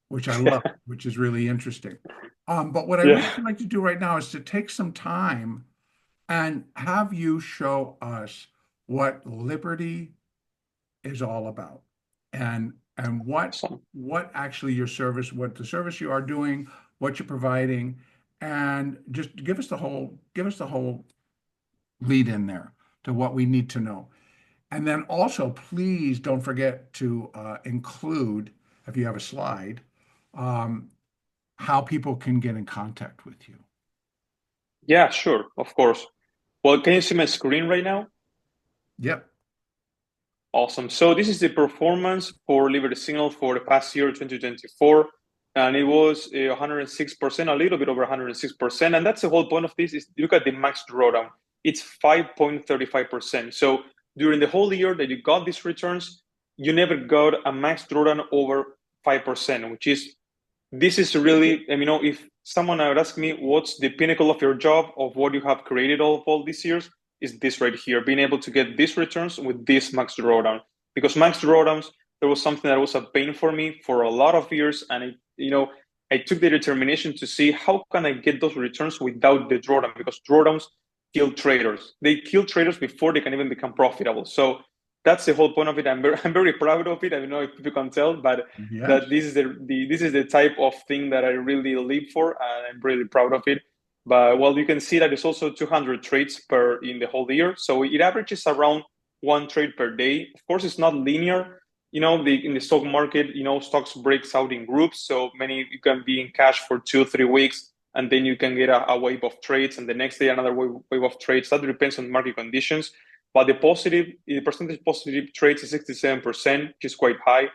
which I love, which is really interesting. But what I really Yeah. would like to do right now is to take some time and have you show us what liberty is all about and Awesome. what actually your service, what the service you are doing, what you're providing, and just give us the whole lead in there to what we need to know. And then also, please don't forget to include, if you have a slide, um, how people can get in contact with you. Yeah, sure. Of course. Well, can you see my screen right now? Yep. Awesome. So this is the performance for Liberty Signal for the past year, 2024. And it was 106%, a little bit over 106%. And that's the whole point of this is look at the max drawdown. It's 5.35%. So during the whole year that you got these returns, you never got a max drawdown over 5%, which is, this is really, if someone would ask me what's the pinnacle of your job, of what you have created all these years, is this right here, being able to get these returns with this max drawdown. Because max drawdowns, there was something that was a pain for me for a lot of years, and I took the determination to see how can I get those returns without the drawdown, because drawdowns kill traders. They kill traders before they can even become profitable. So that's the whole point of it. I'm very proud of it. I don't know if you can tell, but that Yes. this is the type of thing that I really live for, and I'm really proud of it. But well, you can see that it's also 200 trades per in the whole year, so it averages around one trade per day. Of course, it's not linear. In the stock market, stocks breaks out in groups, so many you can be in cash for 2 3 weeks, and then you can get a wave of trades, and the next day another wave of trades. That depends on market conditions. But the percentage positive trades is 67%, which is quite high,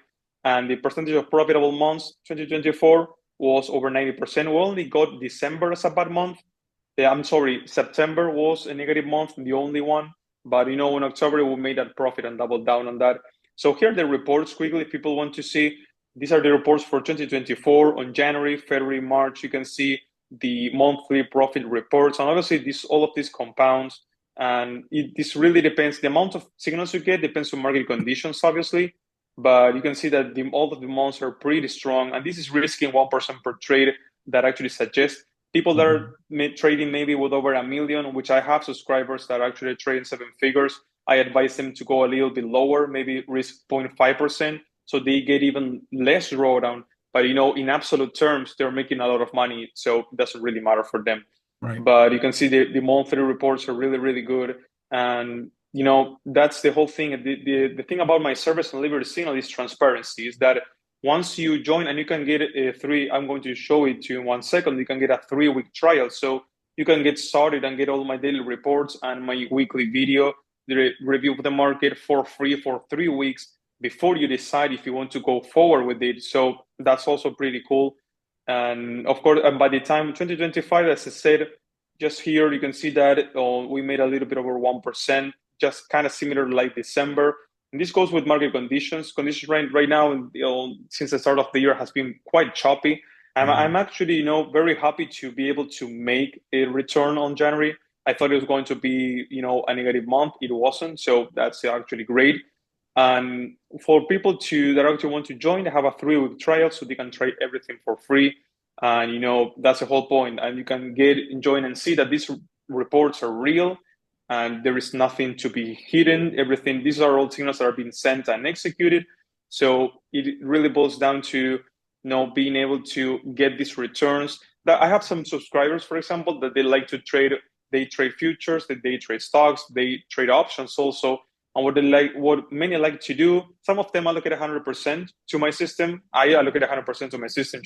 and the percentage of profitable months 2024 was over 90%. We only got December as a bad month. I'm sorry, September was a negative month, the only one. But in October we made that profit and doubled down on that. So here are the reports quickly. If people want to see, these are the reports for 2024 on January, February, March. You can see the monthly profit reports, and obviously all of these compounds. And this really depends. The amount of signals you get depends on market conditions, obviously. But you can see that all of the months are pretty strong, and this is risking 1% per trade. That actually suggests people that Mhm. are trading maybe with over a million, which I have subscribers that actually trade in seven figures. I advise them to go a little bit lower, maybe risk 0.5%, so they get even less drawdown. But in absolute terms, they're making a lot of money, so it doesn't really matter for them. Right. But you can see the monthly reports are really, really good. And that's the whole thing. The thing about my service and Liberty Signal is transparency, is that once you join, and you can get I'm going to show it to you in 1 second, you can get a 3 week trial. So you can get started and get all my daily reports and my weekly video, the review of the market for free for 3 weeks before you decide if you want to go forward with it. So that's also pretty cool. And of course, by the time 2025, as I said, just here you can see that we made a little bit over 1%, just kind of similar like December. And this goes with market conditions. Conditions right now, since the start of the year, has been quite choppy. I'm Mhm. actually, very happy to be able to make a return on January. I thought it was going to be, a negative month. It wasn't, so that's actually great. And for people that actually want to join, they have a 3 week trial, so they can try everything for free. And that's the whole point. And you can join and see that these reports are real, and there is nothing to be hidden. Everything, these are all signals that are being sent and executed. So it really boils down to being able to get these returns. that I have some subscribers, for example, that they like to trade. They trade futures, they trade stocks, they trade options also. And what many like to do, some of them allocate 100% to my system. I allocate 100% to my system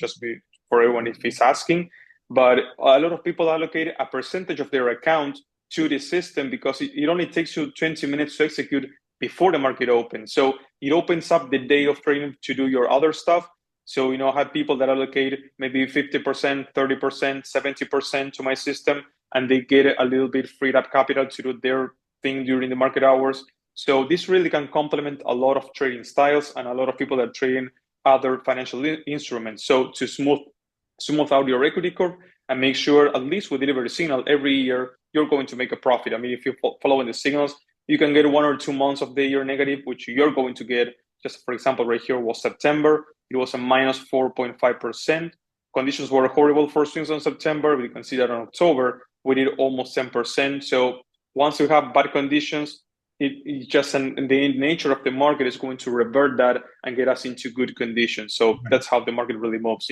for everyone if he's asking. But a lot of people allocate a percentage of their account to the system because it only takes you 20 minutes to execute before the market opens. So it opens up the day of trading to do your other stuff. So, I have people that allocate maybe 50%, 30%, 70% to my system, and they get a little bit freed up capital to do their thing during the market hours. So this really can complement a lot of trading styles and a lot of people that are trading other financial instruments. So to smooth out your equity curve and make sure at least we deliver the signal every year, you're going to make a profit. I mean, if you're following the signals, you can get 1 or 2 months of the year negative, which you're going to get. Just for example, right here was September. It was a minus 4.5%. Conditions were horrible for swings on September. We can see that on October, we did almost 10%. So once you have bad conditions, it just the nature of the market is going to revert that and get us into good conditions. So that's how the market really moves,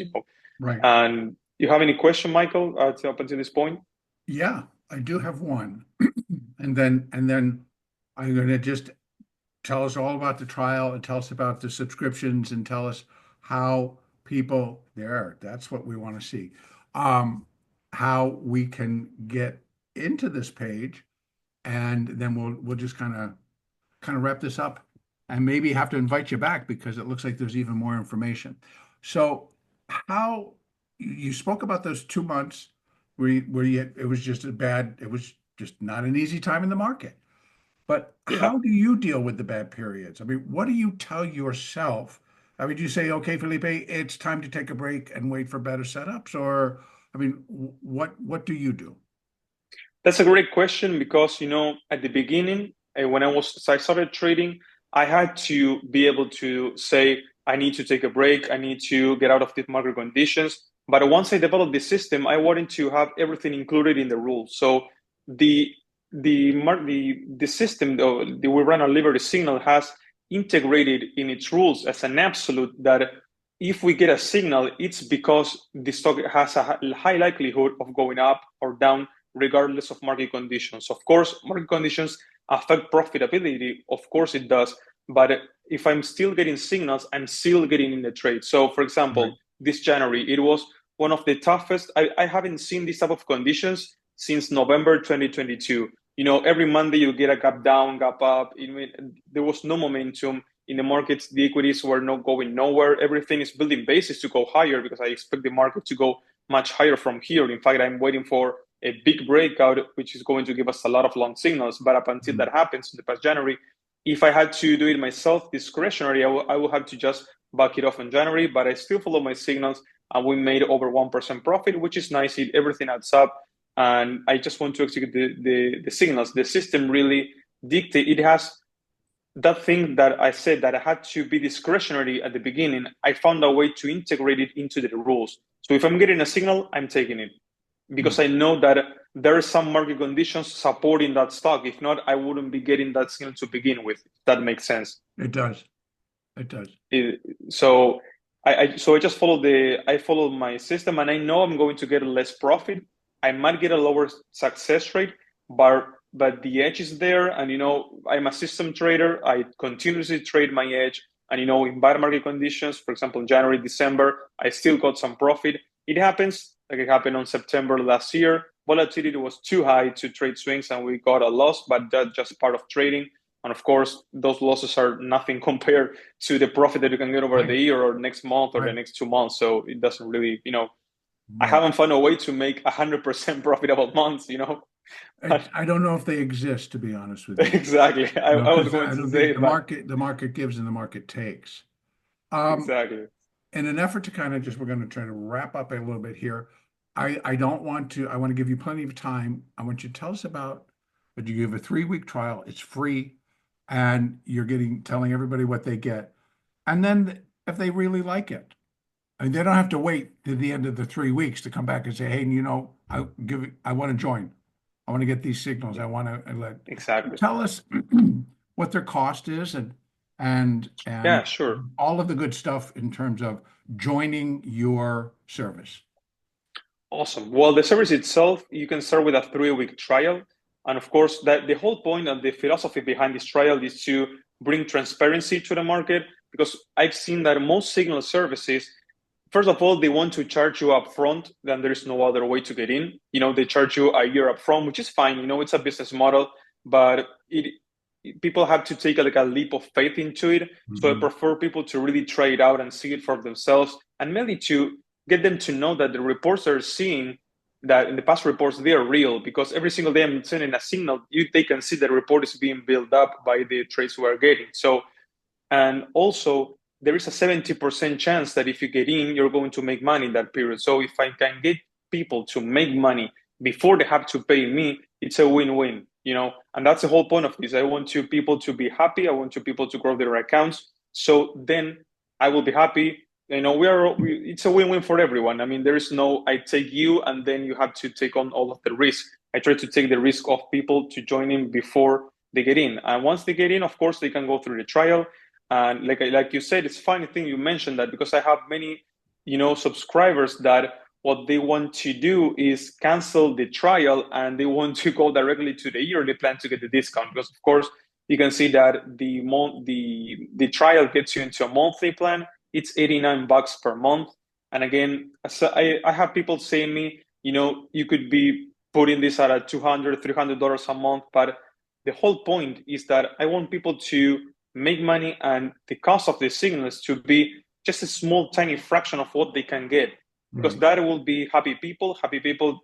Right. And you have any question, Michael, up until this point? Yeah, I do have one. And then I'm going to just tell us all about the trial and tell us about the subscriptions and tell us how people that's what we want to see. How we can get into this page, and then we'll just kind of wrap this up and maybe have to invite you back because it looks like there's even more information. So how you spoke about those 2 months where it was just it was just not an easy time in the market. But Yeah. how do you deal with the bad periods? I mean, what do you tell yourself? I mean, do you say, okay, Felipe, it's time to take a break and wait for better setups? Or, I mean, what do you do? That's a great question because, at the beginning, when I started trading, I had to be able to say, I need to take a break. I need to get out of the market conditions. But once I developed the system, I wanted to have everything included in the rules. So the the system, the we run on Liberty Signal, has integrated in its rules as an absolute that if we get a signal, it's because the stock has a high likelihood of going up or down regardless of market conditions. Of course, market conditions affect profitability. Of course it does. But if I'm still getting signals, I'm still getting in the trade. So for example, Right. this January, it was one of the toughest. I haven't seen this type of conditions since November 2022. Every Monday you get a gap down, gap up. There was no momentum in the markets. The equities were not going nowhere. Everything is building bases to go higher because I expect the market to go much higher from here. In fact, I'm waiting for a big breakout, which is going to give us a lot of long signals. But up until that happens in the past January, if I had to do it myself, discretionary, I will have to just back it off in January. But I still follow my signals, and we made over 1% profit, which is nice. Everything adds up. And I just want to execute the signals. The system really dictates. It has that thing that I said that I had to be discretionary at the beginning. I found a way to integrate it into the rules. So if I'm getting a signal, I'm taking it because I know that there are some market conditions supporting that stock. If not, I wouldn't be getting that signal to begin with. If that makes sense. It does. It does. So I just follow my system, and I know I'm going to get less profit. I might get a lower success rate, but the edge is there. And I'm a system trader. I continuously trade my edge. And in bad market conditions, for example, in January, December, I still got some profit. It happens like it happened on September last year. Volatility was too high to trade swings, and we got a loss. But that's just part of trading. And of course, those losses are nothing compared to the profit that you can get over the year or next month or the next 2 months. So it doesn't really, I haven't found a way to make 100% profitable months, I don't know if they exist, to be honest with you. Exactly. I was 'Cause going I to don't say think that. the market gives and the market takes. Um, Exactly. in an effort to kind of we're going to try to wrap up a little bit here. I don't want to, I want to give you plenty of time. I want you to tell us about, but you give a 3-week trial. It's free, and you're telling everybody what they get. And then if they really like it, I mean, they don't have to wait to the end of the 3 weeks to come back and say, hey, I want to join. I want to get these signals. I want to Exactly. tell us what their cost is and Yeah, sure. all of the good stuff in terms of joining your service. Awesome. Well, the service itself, you can start with a 3-week trial. And of course, that the whole point and the philosophy behind this trial is to bring transparency to the market, because I've seen that most signal services, first of all, they want to charge you up front, then there's no other way to get in. They charge you a year up front, which is fine. It's a business model, but people have to take like a leap of faith into it. So I Hmm. prefer people to really try it out and see it for themselves, and mainly to get them to know that the reports they're seeing, that in the past reports, they are real, because every single day I'm sending a signal, they can see the report is being built up by the trades we are getting. So, and also there is a 70% chance that if you get in, you're going to make money in that period. So if I can get people to make money before they have to pay me, it's a win-win. And that's the whole point of this. I want people to be happy. I want people to grow their accounts. So then I will be happy. It's a win-win for everyone. I mean, there is no, I take you and then you have to take on all of the risk. I try to take the risk of people to join in before they get in. And once they get in, of course, they can go through the trial. And like you said, it's funny thing you mentioned that, because I have many, subscribers that what they want to do is cancel the trial and they want to go directly to the yearly plan to get the discount. Because of course, you can see that the trial gets you into a monthly plan. It's $89 per month. And again, so I have people saying me, you could be putting this at a $200, $300 a month, but the whole point is that I want people to make money, and the cost of the signals to be just a small, tiny fraction of what they can get, because Right. that will be happy people. Happy people,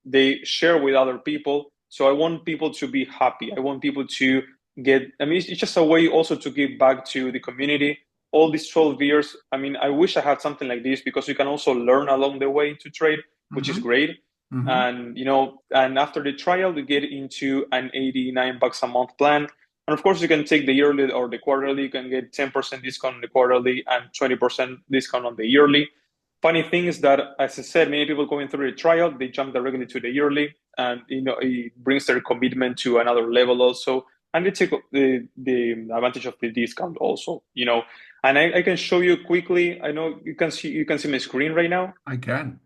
they share with other people. So I want people to be happy. I want people to get, I mean, it's just a way also to give back to the community. All these 12 years, I mean, I wish I had something like this, because you can also learn along the way to trade, which is Hmm. great. Hmm. And after the trial, we get into an $89 a month plan. And of course, you can take the yearly or the quarterly. You can get 10% discount on the quarterly and 20% discount on the yearly. Funny thing is that, as I said, many people going through the trial, they jump directly to the yearly, and it brings their commitment to another level also, and they take the advantage of the discount also. And I can show you quickly. I know you can see my screen right now. I can.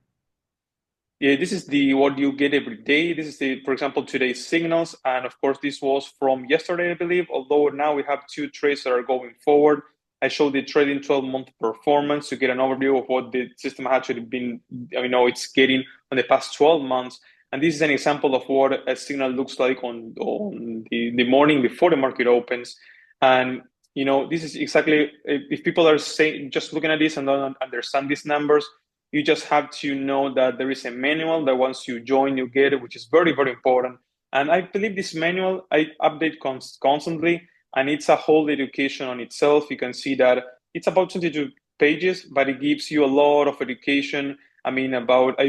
Yeah, this is the what you get every day. This is for example, today's signals, and of course, this was from yesterday, I believe. Although now we have two trades that are going forward. I showed the trading 12-month performance to get an overview of what the system has actually been. It's getting on the past 12 months, and this is an example of what a signal looks like on the morning before the market opens. And this is exactly, if people are saying, just looking at this and don't understand these numbers, you just have to know that there is a manual that once you join, you get it, which is very, very important. And I believe this manual, I update constantly, and it's a whole education on itself. You can see that it's about 22 pages, but it gives you a lot of education. I mean, I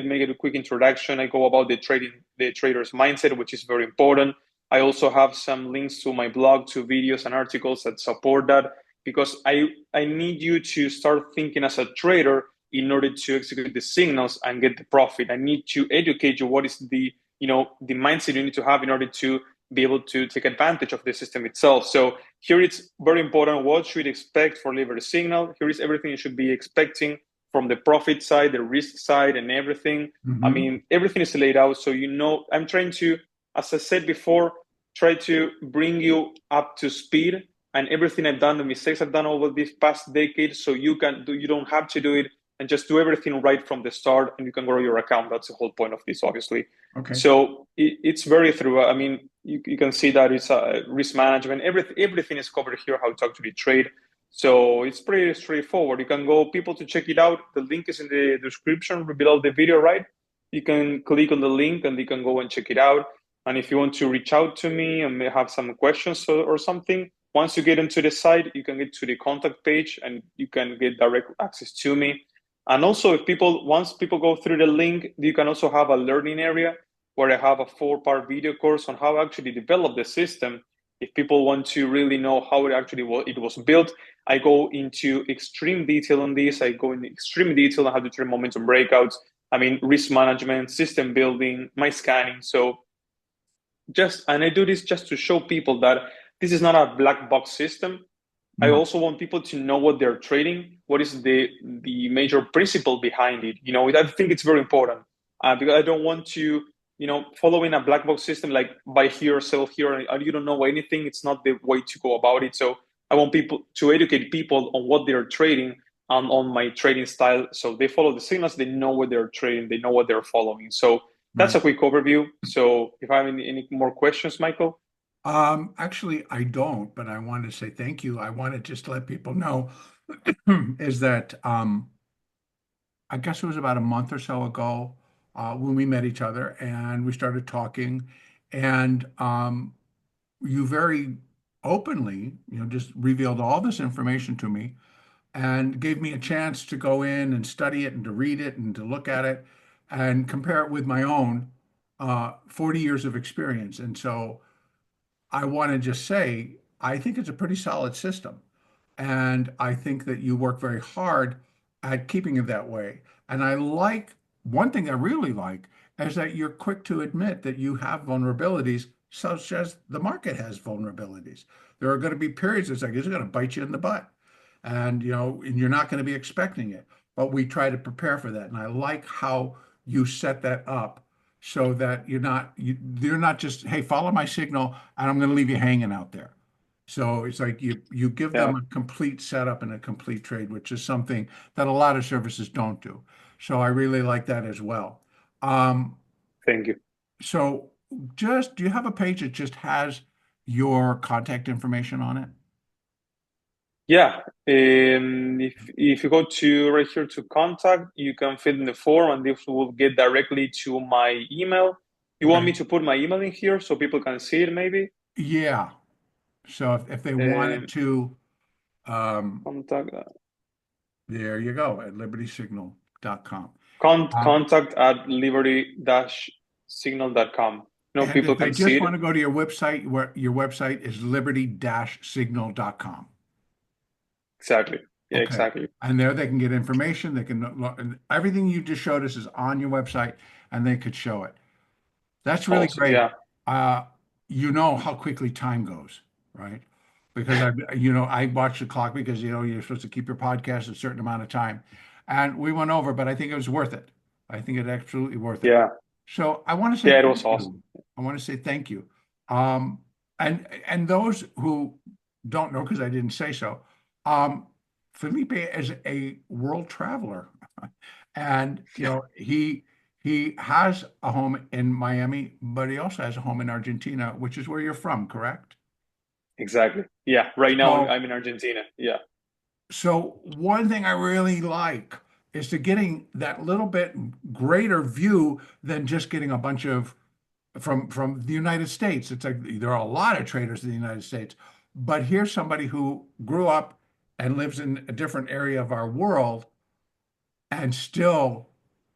make it a quick introduction. I go about the trader's mindset, which is very important. I also have some links to my blog, to videos and articles that support that, because I need you to start thinking as a trader in order to execute the signals and get the profit. I need to educate you what is the mindset you need to have in order to be able to take advantage of the system itself. So here it's very important. What should you expect for liver signal? Here is everything you should be expecting from the profit side, the risk side, and everything. I Hmm. mean, everything is laid out. So I'm trying to, as I said before, try to bring you up to speed and everything I've done, the mistakes I've done over this past decade, so you don't have to do it, and just do everything right from the start, and you can grow your account. That's the whole point of this, obviously. Okay. So it's very thorough. I mean, you can see that it's risk management. Everything is covered here, how to talk to the trade. So it's pretty straightforward. You can go, people, to check it out. The link is in the description below the video, right? You can click on the link and you can go and check it out. And if you want to reach out to me and may have some questions or something, once you get into the site, you can get to the contact page and you can get direct access to me. And also, once people go through the link, you can also have a learning area where I have a 4-part video course on how I actually develop the system. If people want to really know how it was built, I go into extreme detail on this. I go into extreme detail on how to trade momentum breakouts. I mean, risk management, system building, my scanning. So and I do this just to show people that this is not a black box system. I No. also want people to know what they're trading, what is the major principle behind it. I think it's very important. because I don't want to, following a black box system like buy here, sell here, and you don't know anything. It's not the way to go about it. So I want people to educate people on what they're trading and on my trading style. So they follow the signals, they know what they're trading, they know what they're following. So that's Right. a quick overview. So if I have any more questions, Michael. Actually, I don't, but I wanted to say thank you. I wanted just to let people know is that I guess it was about a month or so ago when we met each other and we started talking, and you very openly, just revealed all this information to me and gave me a chance to go in and study it and to read it and to look at it and compare it with my own 40 years of experience. And so I want to just say, I think it's a pretty solid system. And I think that you work very hard at keeping it that way. And I like one thing I really like is that you're quick to admit that you have vulnerabilities, such as the market has vulnerabilities. There are going to be periods it's like it's going to bite you in the butt. And and you're not going to be expecting it. But we try to prepare for that. And I like how you set that up so that you're not just, hey, follow my signal and I'm going to leave you hanging out there. So it's like you give Yeah, them a complete setup and a complete trade, which is something that a lot of services don't do. So I really like that as well. Um, thank you. so just do you have a page that just has your contact information on it? Yeah, if you go to right here to contact, you can fill in the form, and this will get directly to my email. You want Okay. me to put my email in here so people can see it, maybe? Yeah. So if they wanted Um, to, um, contact there you go at libertysignal.com. contact at liberty-signal.com. And People if they can see just it. want to go to your website, where your website is liberty-signal.com. Exactly. Yeah, Okay. exactly. And there they can get information. They can and everything you just showed us is on your website, and they could show it. That's really Awesome. great. Yeah. Uh, you know how quickly time goes, right? Because I watch the clock because you're supposed to keep your podcast a certain amount of time, and we went over, but I think it was worth it. I think it's absolutely worth it. Yeah. So I want to say Yeah, it thank was awesome. you. I want to say thank you. And those who don't know because I didn't say so, um, Felipe is a world traveler, and he has a home in Miami, but he also has a home in Argentina, which is where you're from, correct? Exactly. Yeah. Right now So, I'm in Argentina. Yeah. so one thing I really like is to getting that little bit greater view than just getting a bunch of from the United States. It's like there are a lot of traders in the United States, but here's somebody who grew up and lives in a different area of our world and still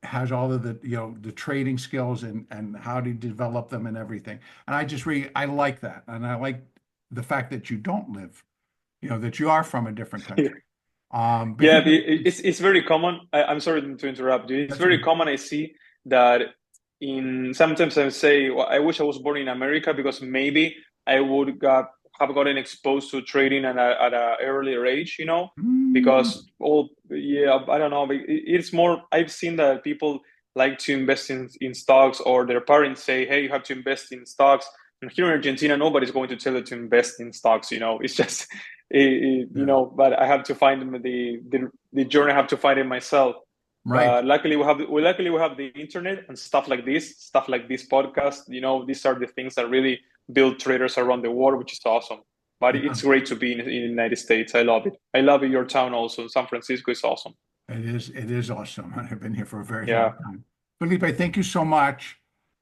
has all of the trading skills and how to develop them and everything. And I like that. And I like the fact that you don't live, that you are from a different Yeah. country. Yeah, Because it's very common. I'm sorry to interrupt you. It's that's okay. very common. I see that in sometimes I say, well, I wish I was born in America because maybe I would have gotten exposed to trading at a earlier age, Mm, because yeah, I don't know. But it's more. I've seen that people like to invest in stocks, or their parents say, hey, you have to invest in stocks. And here in Argentina, nobody's going to tell you to invest in stocks. It's just yeah, but I have to find the journey. I have to find it myself. right. But luckily we have the internet and stuff like this podcast. These are the things that really build traders around the world, which is awesome. But Yeah. it's great to be in the United States. I love it. I love it. Your town also. San Francisco is awesome. It is awesome. I've been here for a very long Yeah. time. Felipe, thank you so much.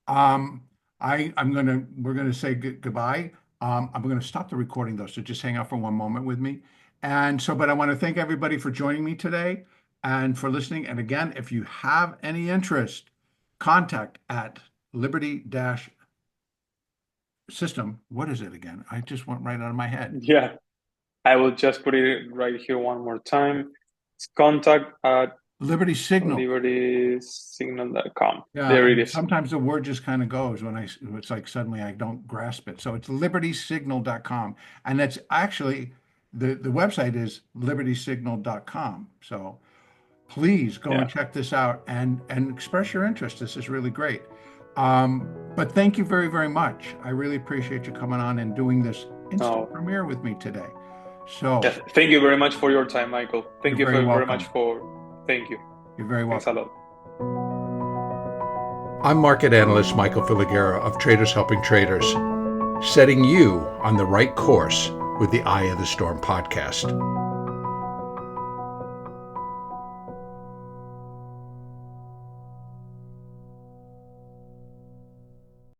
Um, we're gonna say goodbye. I'm gonna stop the recording though, so just hang out for one moment with me. But I want to thank everybody for joining me today and for listening. And again, if you have any interest, contact at Liberty Dash System. What is it again? I just went right out of my head. Yeah. I will just put it right here one more time. It's contact at Liberty Signal. libertysignal.com. Yeah, There it and is. sometimes the word just kind of goes it's like suddenly I don't grasp it. So it's libertysignal.com. And that's actually the website is libertysignal.com. So please go and Yeah. check this out and express your interest. This is really great. But thank you very, very much. I really appreciate you coming on and doing this instant No. premiere with me today. So Yeah. Thank you very much for your time, Michael. you're Thank you very very much welcome. for. Thank you. You're very Thanks a welcome. lot. I'm market analyst Michael Filighera of Traders Helping Traders, setting you on the right course with the Eye of the Storm podcast.